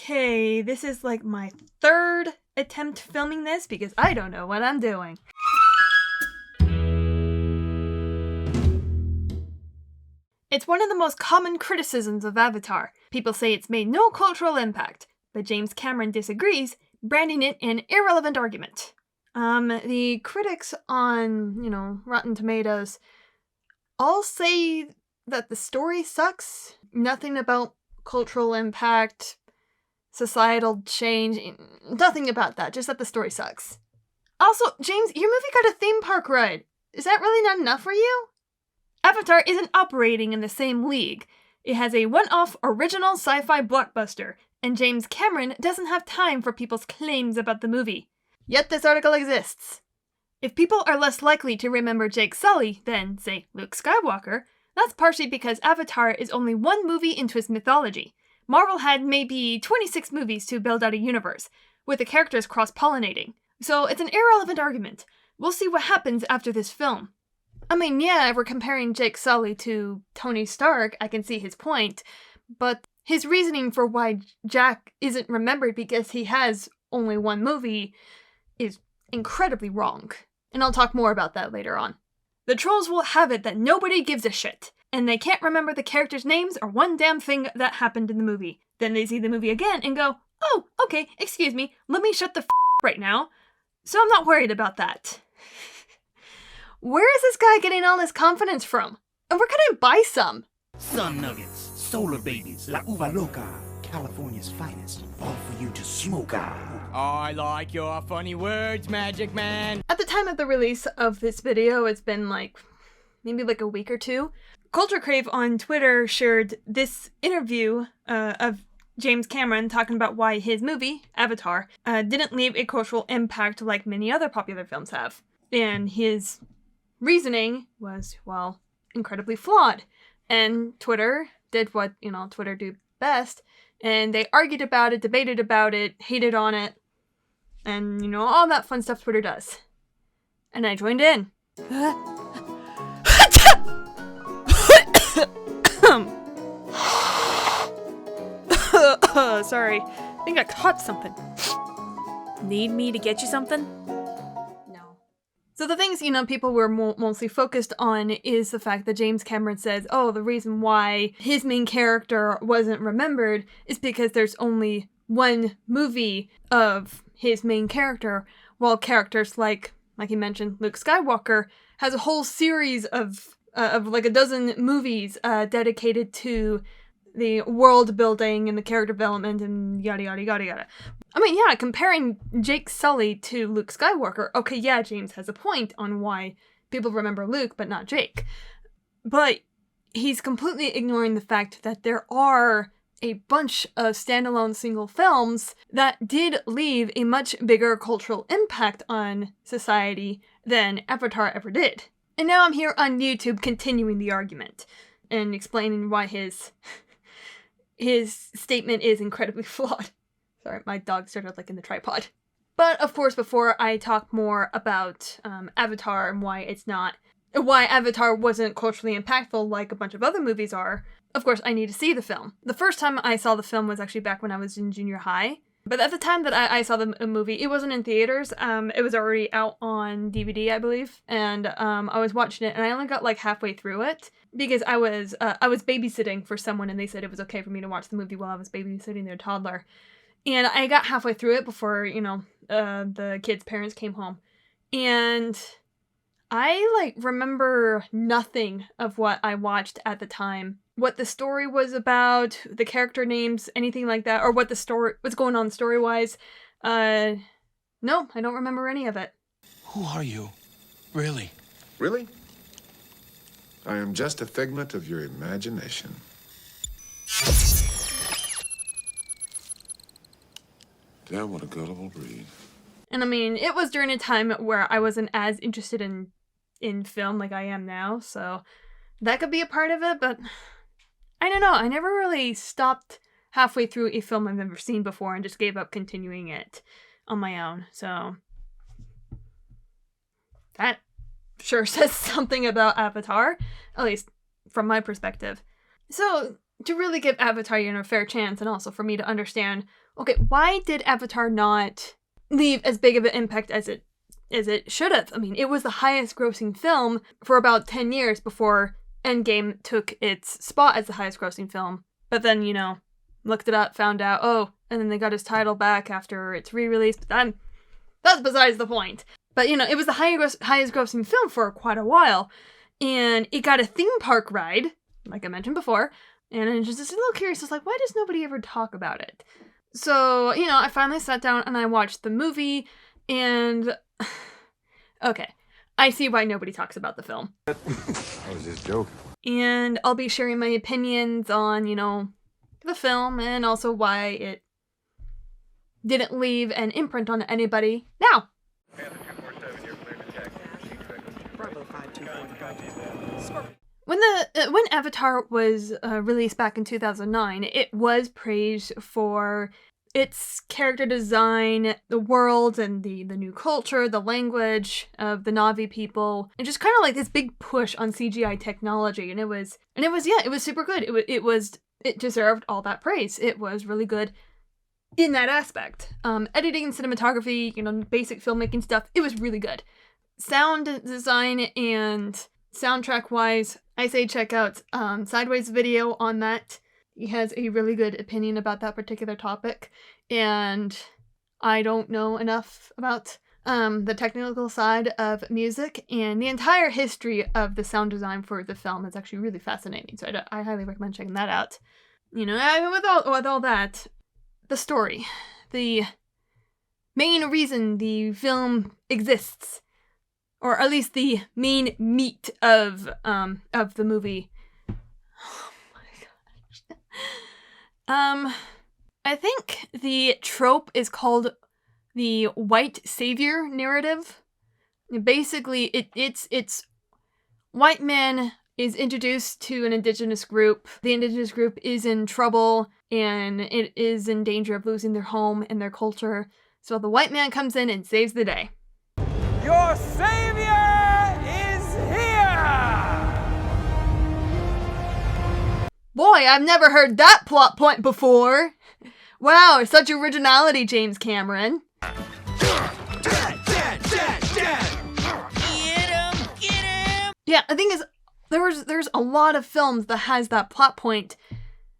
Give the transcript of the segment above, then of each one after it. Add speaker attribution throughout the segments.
Speaker 1: Okay, this is like my third attempt filming this because I don't know what I'm doing. It's one of the most common criticisms of Avatar. People say it's made no cultural impact, but James Cameron disagrees, branding it an irrelevant argument. The critics on, Rotten Tomatoes all say that the story sucks. Nothing about cultural impact, societal change, nothing about that, just that the story sucks. Also, James, your movie got a theme park ride. Is that really not enough for you? Avatar isn't operating in the same league. It has a one-off original sci-fi blockbuster, and James Cameron doesn't have time for people's claims about the movie. Yet this article exists. If people are less likely to remember Jake Sully than, say, Luke Skywalker, that's partially because Avatar is only one movie into its mythology. Marvel had maybe 26 movies to build out a universe, with the characters cross-pollinating. So it's an irrelevant argument. We'll see what happens after this film. I mean, yeah, if we're comparing Jake Sully to Tony Stark, I can see his point, but his reasoning for why Jack isn't remembered because he has only one movie is incredibly wrong. And I'll talk more about that later on. The trolls will have it that nobody gives a shit, and they can't remember the characters' names or one damn thing that happened in the movie. Then they see the movie again and go, oh, okay, excuse me, let me shut the f*** right now. So I'm not worried about that. Where is this guy getting all this confidence from? And where can I buy some?
Speaker 2: Sun nuggets, solar babies, la uva loca, California's finest, all for you to smoke out.
Speaker 3: I like your funny words, Magic Man.
Speaker 1: At the time of the release of this video, it's been maybe a week or two. Culture Crave on Twitter shared this interview of James Cameron talking about why his movie, Avatar, didn't leave a cultural impact like many other popular films have. And his reasoning was, well, incredibly flawed. And Twitter did what, Twitter do best, and they argued about it, debated about it, hated on it, and, all that fun stuff Twitter does. And I joined in. Sorry, I think I caught something. Need me to get you something? No. So the things, people were mostly focused on is the fact that James Cameron says, oh, the reason why his main character wasn't remembered is because there's only one movie of his main character, while characters like he mentioned, Luke Skywalker, has a whole series of a dozen movies dedicated to the world building and the character development and yada yada yada yada. I mean, yeah, comparing Jake Sully to Luke Skywalker, okay, yeah, James has a point on why people remember Luke but not Jake. But he's completely ignoring the fact that there are a bunch of standalone single films that did leave a much bigger cultural impact on society than Avatar ever did. And now I'm here on YouTube continuing the argument and explaining why his statement is incredibly flawed. Sorry, my dog started licking the tripod. But of course, before I talk more about Avatar and why Avatar wasn't culturally impactful like a bunch of other movies are, of course, I need to see the film. The first time I saw the film was actually back when I was in junior high. But at the time that I saw the movie, it wasn't in theaters. It was already out on DVD, I believe. And I was watching it, and I only got halfway through it because I was babysitting for someone, and they said it was okay for me to watch the movie while I was babysitting their toddler. And I got halfway through it before, the kids' parents came home. And I, remember nothing of what I watched at the time. What the story was about, the character names, anything like that, or what's going on story-wise. No, I don't remember any of it.
Speaker 4: Who are you? Really?
Speaker 5: Really? I am just a figment of your imagination. Damn, what a gullible breed.
Speaker 1: And I mean, it was during a time where I wasn't as interested in film like I am now, so that could be a part of it, but I don't know. I never really stopped halfway through a film I've never seen before and just gave up continuing it on my own, so that sure says something about Avatar, at least from my perspective. So to really give Avatar, a fair chance, and also for me to understand, okay, why did Avatar not leave as big of an impact as it should have? I mean, it was the highest grossing film for about 10 years before Endgame took its spot as the highest grossing film. But then, looked it up, found out, and then they got his title back after its re-release. But that's besides the point. But, it was the highest grossing film for quite a while. And it got a theme park ride, like I mentioned before. And I'm just a little curious, it's like, why does nobody ever talk about it? So, I finally sat down and I watched the movie, and okay, I see why nobody talks about the film.
Speaker 5: I was just joking.
Speaker 1: And I'll be sharing my opinions on, the film, and also why it didn't leave an imprint on anybody now. When Avatar was released back in 2009, it was praised for its character design, the world, and the new culture, the language of the Na'vi people, and just kind of like this big push on CGI technology. And it was super good. It deserved all that praise. It was really good in that aspect. Editing and cinematography, basic filmmaking stuff, it was really good. Sound design and soundtrack-wise, I say check out Sideways' video on that. He has a really good opinion about that particular topic, and I don't know enough about the technical side of music, and the entire history of the sound design for the film is actually really fascinating, so I highly recommend checking that out. With all that, the story, the main reason the film exists, or at least the main meat of the movie. Oh my gosh. I think the trope is called the white savior narrative. Basically, it's white man is introduced to an indigenous group. The indigenous group is in trouble and it is in danger of losing their home and their culture. So the white man comes in and saves the day.
Speaker 3: Your savior is here!
Speaker 1: Boy, I've never heard that plot point before. Wow, such originality, James Cameron. Yeah, the thing is, there's a lot of films that has that plot point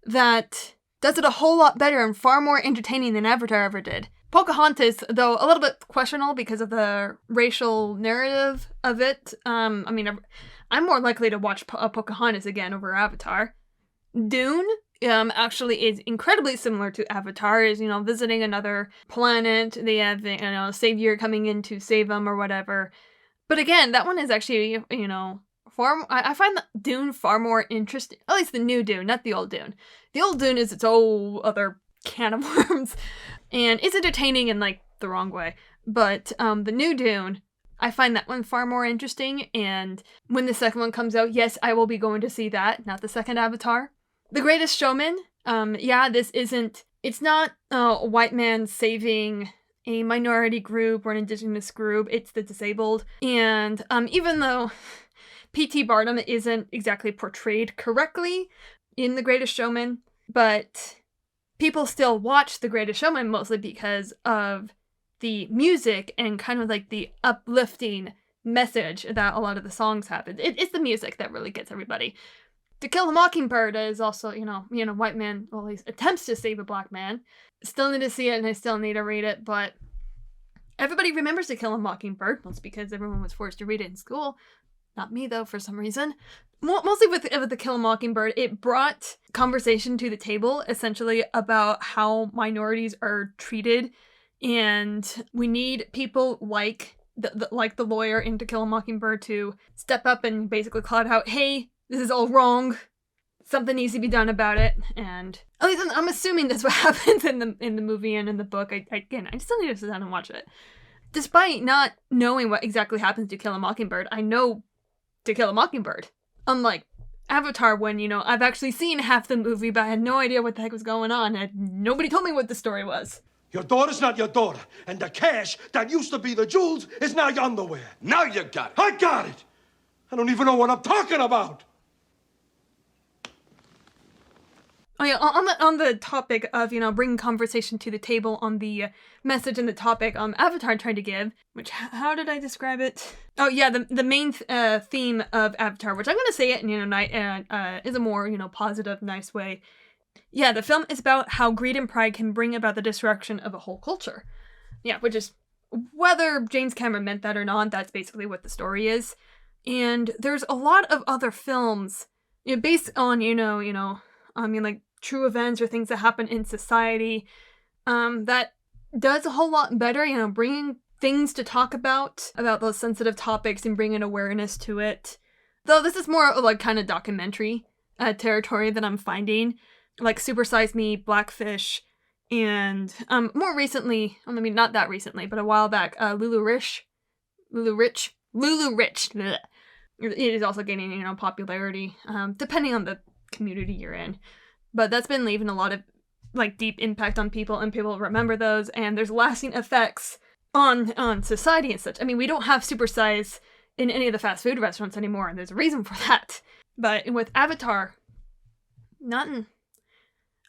Speaker 1: that does it a whole lot better and far more entertaining than Avatar ever did. Pocahontas, though a little bit questionable because of the racial narrative of it. I'm more likely to watch Pocahontas again over Avatar. Dune, actually is incredibly similar to Avatar. Is visiting another planet. They have a savior coming in to save them or whatever. But again, that one is actually far. I find Dune far more interesting. At least the new Dune, not the old Dune. The old Dune is its whole other can of worms. And it's entertaining in, the wrong way. But the new Dune, I find that one far more interesting. And when the second one comes out, yes, I will be going to see that, not the second Avatar. The Greatest Showman, it's not a white man saving a minority group or an indigenous group. It's the disabled. And even though P.T. Barnum isn't exactly portrayed correctly in The Greatest Showman, but people still watch The Greatest Showman mostly because of the music and kind of the uplifting message that a lot of the songs have. It's the music that really gets everybody. To Kill a Mockingbird is also, white man, well, he attempts to save a black man. Still need to see it and I still need to read it, but everybody remembers To Kill a Mockingbird, mostly because everyone was forced to read it in school. Not me, though, for some reason. Mostly with the Kill a Mockingbird, it brought conversation to the table, essentially, about how minorities are treated, and we need people like the lawyer in To Kill a Mockingbird to step up and basically call it out, hey, this is all wrong. Something needs to be done about it, and at least I'm assuming that's what happens in the movie and in the book. I still need to sit down and watch it. Despite not knowing what exactly happens to Kill a Mockingbird, I know To Kill a Mockingbird. Unlike Avatar, when, I've actually seen half the movie, but I had no idea what the heck was going on, and nobody told me what the story was.
Speaker 6: Your daughter's not your daughter, and the cash that used to be the jewels is now your underwear.
Speaker 4: Now you got it.
Speaker 6: I got it! I don't even know what I'm talking about!
Speaker 1: Oh yeah, on the topic of, bringing conversation to the table on the message and the topic Avatar tried to give, which, how did I describe it? Oh yeah, the main theme of Avatar, which I'm going to say it in, is a more, positive, nice way. Yeah, the film is about how greed and pride can bring about the destruction of a whole culture. Yeah, which is, whether James Cameron meant that or not, that's basically what the story is. And there's a lot of other films, based on, like true events or things that happen in society, that does a whole lot better, bringing things to talk about those sensitive topics and bringing awareness to it. Though this is more like kind of documentary territory that I'm finding, like Super Size Me, Blackfish, and more recently, well, I mean not that recently, but a while back, Lulu Rich. Bleh. It is also gaining, popularity, depending on the community you're in. But that's been leaving a lot of, like, deep impact on people, and people remember those, and there's lasting effects on society and such. I mean, we don't have supersize in any of the fast food restaurants anymore, and there's a reason for that. But with Avatar, nothing.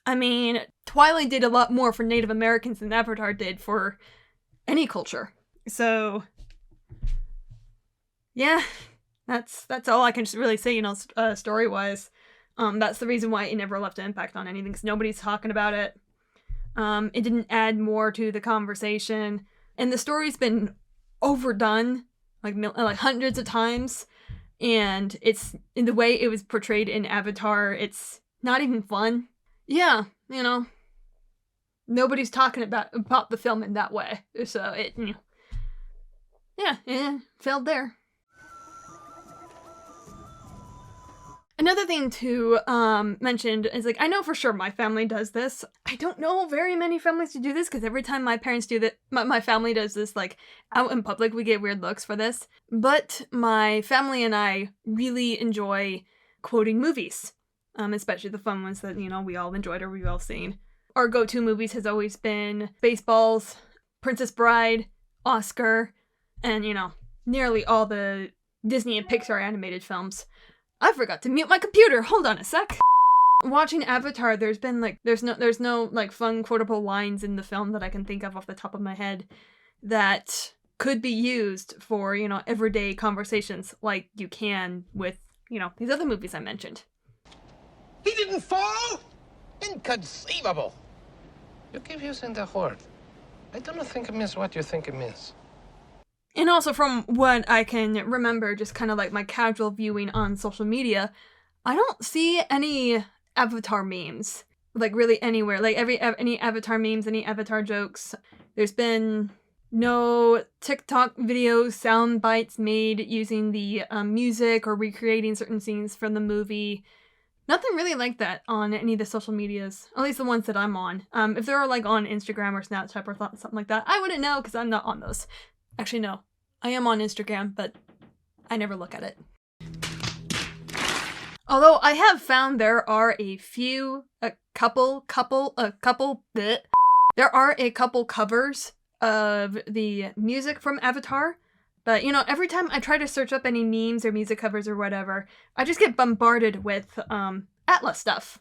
Speaker 1: I mean, Twilight did a lot more for Native Americans than Avatar did for any culture. So, yeah, that's all I can really say, story-wise. That's the reason why it never left an impact on anything, because nobody's talking about it. It didn't add more to the conversation. And the story's been overdone, like hundreds of times. And it's, in the way it was portrayed in Avatar, it's not even fun. Yeah, nobody's talking about the film in that way. So it, failed there. Another thing to mention is, like, I know for sure my family does this. I don't know very many families who do this, because every time my parents do that, my family does this, like, out in public, we get weird looks for this. But my family and I really enjoy quoting movies, especially the fun ones that, we all enjoyed or we've all seen. Our go-to movies has always been Spaceballs, Princess Bride, Oscar, and, nearly all the Disney and Pixar animated films. I forgot to mute my computer. Hold on a sec. Watching Avatar, there's no like fun quotable lines in the film that I can think of off the top of my head that could be used for, everyday conversations like you can with, these other movies I mentioned.
Speaker 7: He didn't fall? Inconceivable. You keep using the word. I don't think it means what you think it means.
Speaker 1: And also, from what I can remember, just kind of like my casual viewing on social media, I don't see any Avatar memes, like, really anywhere. Like, any Avatar memes, any Avatar jokes. There's been no TikTok videos, sound bites made using the music or recreating certain scenes from the movie. Nothing really like that on any of the social medias, at least the ones that I'm on. If they're, like, on Instagram or Snapchat or something like that, I wouldn't know, because I'm not on those. Actually, no. I am on Instagram, but I never look at it. Although I have found there are a couple covers of the music from Avatar. But, every time I try to search up any memes or music covers or whatever, I just get bombarded with Atlas stuff.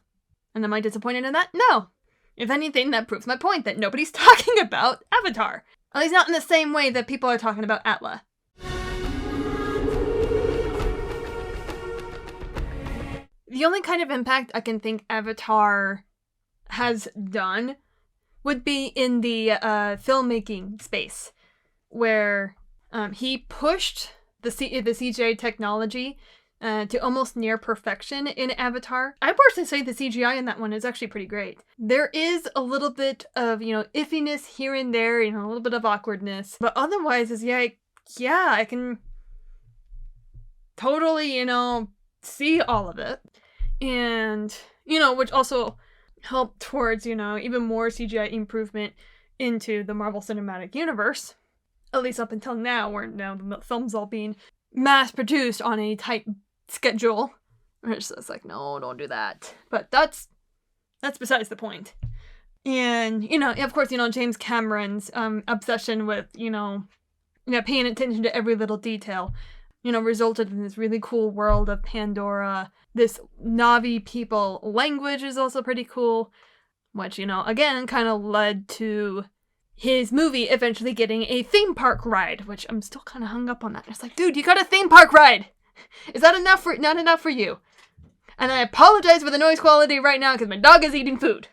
Speaker 1: And am I disappointed in that? No. If anything, that proves my point that nobody's talking about Avatar. At least not in the same way that people are talking about Atla. The only kind of impact I can think Avatar has done would be in the filmmaking space, where he pushed the CGI technology to almost near perfection in Avatar. I personally say the CGI in that one is actually pretty great. There is a little bit of, iffiness here and there, a little bit of awkwardness, but otherwise is, I can totally, see all of it. And, which also helped towards, even more CGI improvement into the Marvel Cinematic Universe. At least up until now, where now the film's all being mass-produced on a tight schedule. It's just like, no, don't do that. But that's besides the point. And, of course, James Cameron's obsession with, paying attention to every little detail. resulted in this really cool world of Pandora. This Na'vi people language is also pretty cool, which, again, kind of led to his movie eventually getting a theme park ride, which I'm still kind of hung up on that. It's like, dude, you got a theme park ride! Is that not enough for you? And I apologize for the noise quality right now because my dog is eating food.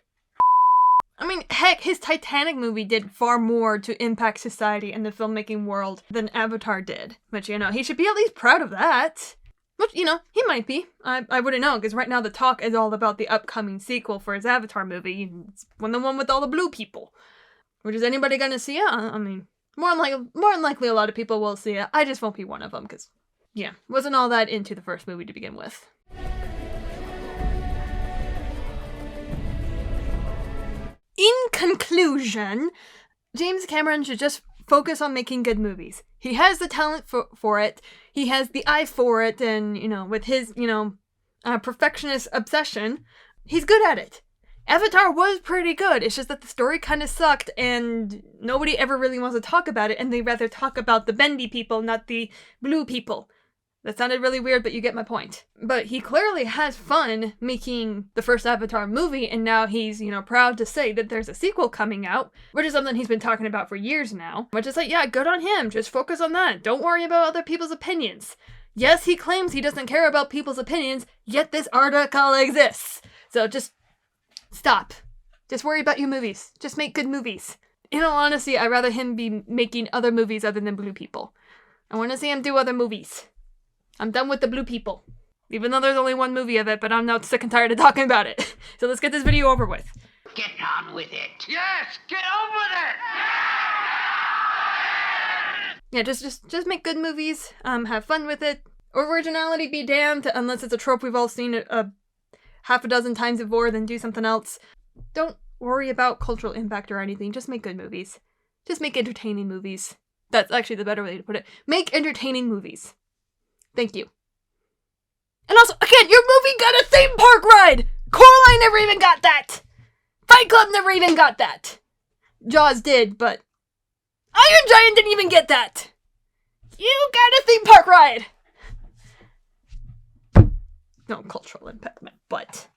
Speaker 1: I mean, heck, his Titanic movie did far more to impact society and the filmmaking world than Avatar did. But, he should be at least proud of that. Which, he might be. I wouldn't know, because right now the talk is all about the upcoming sequel for his Avatar movie. It's the one with all the blue people. Which, is anybody gonna see it? I mean, more than likely a lot of people will see it. I just won't be one of them, because, wasn't all that into the first movie to begin with. In conclusion, James Cameron should just focus on making good movies. He has the talent for it. He has the eye for it. And, with his, perfectionist obsession, he's good at it. Avatar was pretty good. It's just that the story kind of sucked and nobody ever really wants to talk about it. And they rather talk about the bendy people, not the blue people. That sounded really weird, but you get my point. But he clearly has fun making the first Avatar movie, and now he's, proud to say that there's a sequel coming out, which is something he's been talking about for years now. Which is like, yeah, good on him. Just focus on that. Don't worry about other people's opinions. Yes, he claims he doesn't care about people's opinions, yet this article exists. So just stop. Just worry about your movies. Just make good movies. In all honesty, I'd rather him be making other movies other than blue people. I want to see him do other movies. I'm done with the blue people. Even though there's only one movie of it, but I'm now sick and tired of talking about it. So let's get this video over with.
Speaker 7: Get on with it. Yes, get on with it!
Speaker 1: Yeah, just make good movies. Have fun with it. Originality be damned, unless it's a trope we've all seen a half a dozen times before, then do something else. Don't worry about cultural impact or anything. Just make good movies. Just make entertaining movies. That's actually the better way to put it. Make entertaining movies. Thank you. And also, again, your movie got a theme park ride! Coraline never even got that! Fight Club never even got that! Jaws did, but Iron Giant didn't even get that! You got a theme park ride! No cultural impact, my butt.